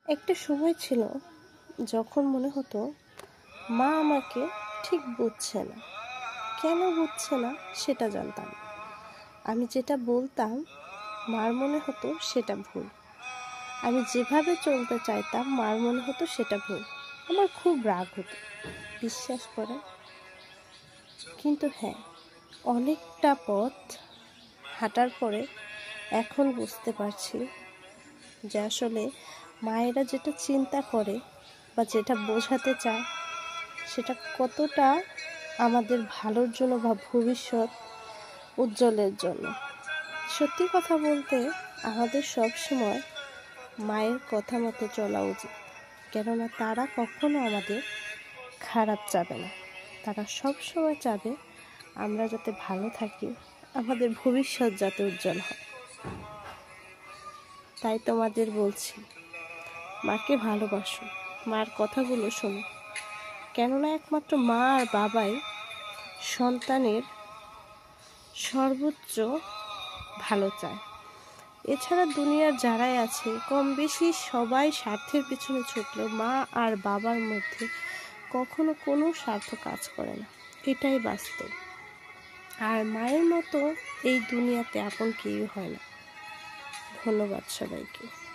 একটা সময় ছিল যখন মনে হতো মা আমাকে ঠিক বুঝছে না। কেন বুঝছে না সেটা জানতাম না। আমি যেটা বলতাম মার মনে হতো সেটা ভুল। আমি যেভাবে চলতে চাইতাম মার মনে হতো সেটা ভুল। আমার খুব রাগ হতো, বিশ্বাস করেন। কিন্তু হ্যাঁ, অনেকটা পথ হাঁটার পরে এখন বুঝতে পারছি যে আসলে মায়েরা যেটা চিন্তা করে বা যেটা বোঝাতে চায় সেটা কতটা আমাদের ভালোর জন্য বা ভবিষ্যৎ উজ্জ্বলের জন্য। সত্যি কথা বলতে আমাদের সব সময় মায়ের কথা মতো চলা উচিত, কেননা তারা কখনো আমাদের খারাপ চাবে না। তারা সব সময় চাবে আমরা যাতে ভালো থাকি, আমাদের ভবিষ্যৎ যাতে উজ্জ্বল হয়। তাই তোমাদের বলছি, মাকে ভালোবাসো, মার কথাগুলো শোনো, কেননা একমাত্র মা আর বাবাই সন্তানের সর্বোচ্চ ভালো চায়। এছাড়া দুনিয়ার যারাই আছে কম বেশি সবাই স্বার্থের পিছনে ছুটলেও মা আর বাবার মধ্যে কখনো কোনো স্বার্থ কাজ করে না, এটাই বাস্তব। আর মায়ের মতো এই দুনিয়াতে আপন কেউ হয় না। ধন্যবাদ সবাইকে।